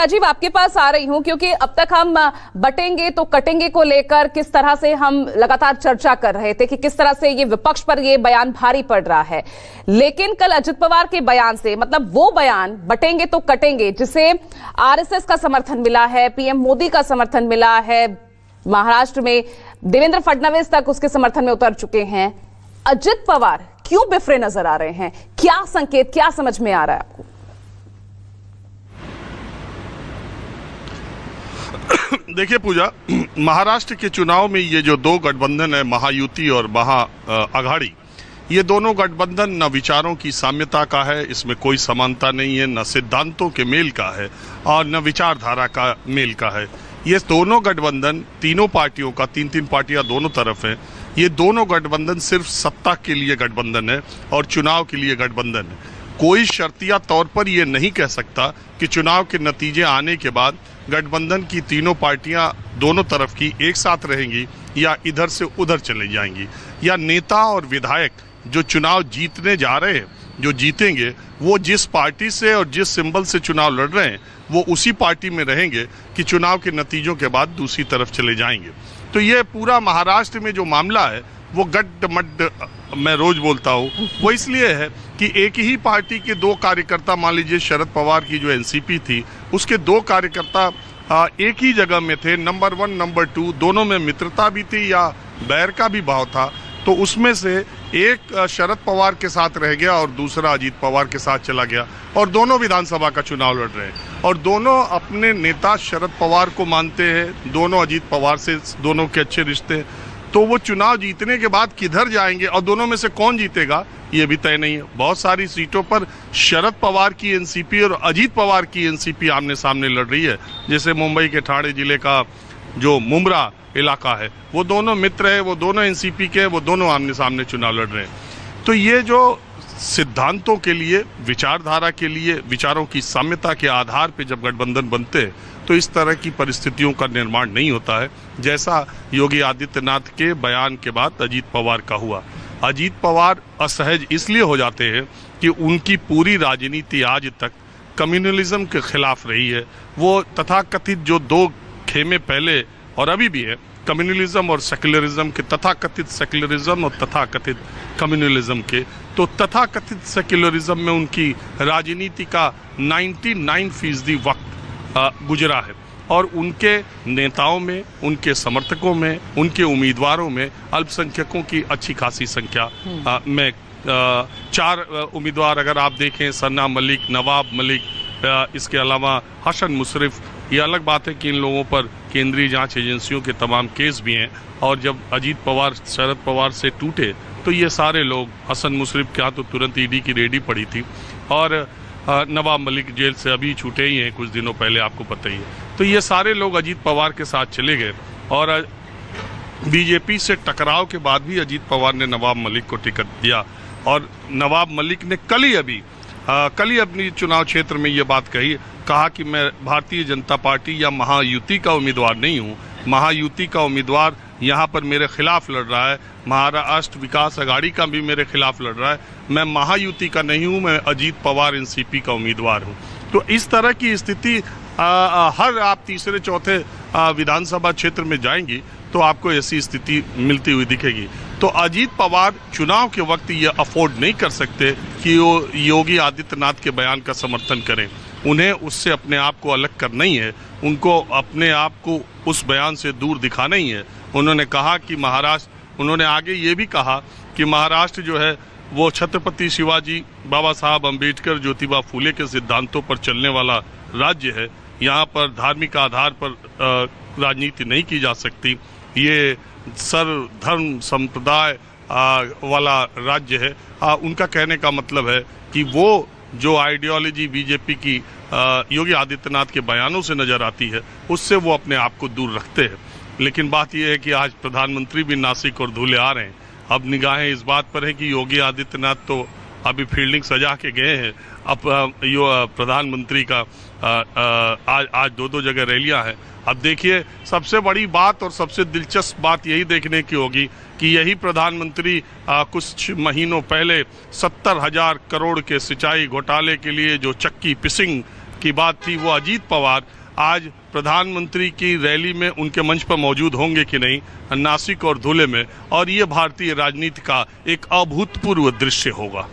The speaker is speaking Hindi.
राजीव आपके पास आ रही हूं, क्योंकि अब तक हम बटेंगे तो कटेंगे को लेकर किस तरह से हम लगातार चर्चा कर रहे थे कि किस तरह से ये विपक्ष पर ये बयान भारी पड़ रहा है। लेकिन कल अजित पवार के बयान से, मतलब वो बयान बटेंगे तो कटेंगे जिसे आरएसएस का समर्थन मिला है, पीएम मोदी का समर्थन मिला है, महाराष्ट्र में देवेंद्र फडणवीस तक उसके समर्थन में उतर चुके हैं, अजित पवार क्यों बिफरे नजर आ रहे हैं? क्या संकेत, क्या समझ में आ रहा है आपको? देखिए पूजा, महाराष्ट्र के चुनाव में ये जो दो गठबंधन है, महायुति और महा अघाड़ी, ये दोनों गठबंधन न विचारों की साम्यता का है, इसमें कोई समानता नहीं है, न सिद्धांतों के मेल का है और न विचारधारा का मेल का है। ये दोनों गठबंधन, तीनों पार्टियों का, तीन पार्टियां दोनों तरफ हैं, ये दोनों गठबंधन सिर्फ सत्ता के लिए गठबंधन है और चुनाव के लिए गठबंधन है। कोई शर्तिया तौर पर ये नहीं कह सकता कि चुनाव के नतीजे आने के बाद गठबंधन की तीनों पार्टियां दोनों तरफ की एक साथ रहेंगी या इधर से उधर चले जाएंगी, या नेता और विधायक जो चुनाव जीतने जा रहे हैं, जो जीतेंगे, वो जिस पार्टी से और जिस सिंबल से चुनाव लड़ रहे हैं वो उसी पार्टी में रहेंगे कि चुनाव के नतीजों के बाद दूसरी तरफ चले जाएंगे। तो ये पूरा महाराष्ट्र में जो मामला है वो गड्ढ मैं रोज बोलता हूँ, वो इसलिए है कि एक ही पार्टी के दो कार्यकर्ता, मान लीजिए शरद पवार की जो एनसीपी थी उसके दो कार्यकर्ता एक ही जगह में थे, नंबर 1 नंबर 2, दोनों में मित्रता भी थी या बैर का भी भाव था, तो उसमें से एक शरद पवार के साथ रह गया और दूसरा अजीत पवार के साथ चला गया और दोनों विधानसभा का चुनाव लड़ रहे हैं और दोनों अपने नेता शरद पवार को मानते हैं, दोनों अजीत पवार से दोनों के अच्छे रिश्ते हैं। तो वो चुनाव जीतने के बाद किधर जाएंगे और दोनों में से कौन जीतेगा ये भी तय नहीं है। बहुत सारी सीटों पर शरद पवार की एनसीपी और अजीत पवार की एनसीपी आमने सामने लड़ रही है, जैसे मुंबई के ठाणे जिले का जो मुमरा इलाका है, वो दोनों मित्र है, वो दोनों एनसीपी के, वो दोनों आमने सामने चुनाव लड़ रहे हैं। तो ये जो सिद्धांतों के लिए, विचारधारा के लिए, विचारों की साम्यता के आधार पर जब गठबंधन बनते हैं तो इस तरह की परिस्थितियों का निर्माण नहीं होता है, जैसा योगी आदित्यनाथ के बयान के बाद अजीत पवार का हुआ। अजीत पवार असहज इसलिए हो जाते हैं कि उनकी पूरी राजनीति आज तक कम्युनलिज्म के खिलाफ रही है। वो तथाकथित जो दो खेमे पहले और अभी भी है, कम्युनलिज्म और सेक्युलरिज्म के, तथाकथित सेक्युलरिज्म और तथाकथित कम्युनलिज्म के, तो तथाकथित सेक्युलरिज्म में उनकी राजनीति का 99% वक्त गुजरा है और उनके नेताओं में, उनके समर्थकों में, उनके उम्मीदवारों में अल्पसंख्यकों की अच्छी खासी संख्या में 4 उम्मीदवार अगर आप देखें, सना मलिक, नवाब मलिक, इसके अलावा हसन मुशर्रफ, ये अलग बात है कि इन लोगों पर केंद्रीय जांच एजेंसियों के तमाम केस भी हैं और जब अजीत पवार शरद पवार से टूटे तो ये सारे लोग, हसन मुशर्रफ के यहाँ तो तुरंत ईडी की रेडी पड़ी थी और नवाब मलिक जेल से अभी छूटे ही हैं कुछ दिनों पहले, आपको पता ही है। तो ये सारे लोग अजीत पवार के साथ चले गए और बीजेपी से टकराव के बाद भी अजीत पवार ने नवाब मलिक को टिकट दिया और नवाब मलिक ने कल ही अपनी चुनाव क्षेत्र में ये बात कहा कि मैं भारतीय जनता पार्टी या महायुति का उम्मीदवार नहीं हूँ, महायुति का उम्मीदवार यहाँ पर मेरे खिलाफ लड़ रहा है, महाराष्ट्र विकास अघाड़ी का भी मेरे खिलाफ लड़ रहा है, मैं महायुति का नहीं हूँ, मैं अजीत पवार एनसीपी का उम्मीदवार हूँ। तो इस तरह की स्थिति हर आप तीसरे चौथे विधानसभा क्षेत्र में जाएंगी तो आपको ऐसी स्थिति मिलती हुई दिखेगी। तो अजीत पवार चुनाव के वक्त ये अफोर्ड नहीं कर सकते कि वो योगी आदित्यनाथ के बयान का समर्थन करें, उन्हें उससे अपने आप को अलग करना ही है, उनको अपने आप को उस बयान से दूर दिखाना ही है। उन्होंने कहा कि उन्होंने आगे ये भी कहा कि महाराष्ट्र जो है वो छत्रपति शिवाजी, बाबा साहब अम्बेडकर, ज्योतिबा फूले के सिद्धांतों पर चलने वाला राज्य है, यहाँ पर धार्मिक आधार पर राजनीति नहीं की जा सकती, ये सर्व धर्म संप्रदाय वाला राज्य है। उनका कहने का मतलब है कि वो जो आइडियोलॉजी बीजेपी की योगी आदित्यनाथ के बयानों से नजर आती है उससे वो अपने आप को दूर रखते हैं। लेकिन बात यह है कि आज प्रधानमंत्री भी नासिक और धुले आ रहे हैं। अब निगाहें इस बात पर है कि योगी आदित्यनाथ तो अभी फील्डिंग सजा के गए हैं, अब प्रधानमंत्री का आज 2 जगह रैलियां हैं। अब देखिए, सबसे बड़ी बात और सबसे दिलचस्प बात यही देखने की होगी कि यही प्रधानमंत्री कुछ महीनों पहले 70,000 करोड़ के सिंचाई घोटाले के लिए जो चक्की पिसिंग की बात थी वो अजीत पवार आज प्रधानमंत्री की रैली में उनके मंच पर मौजूद होंगे कि नहीं नासिक और धुले में, और ये भारतीय राजनीति का एक अभूतपूर्व दृश्य होगा।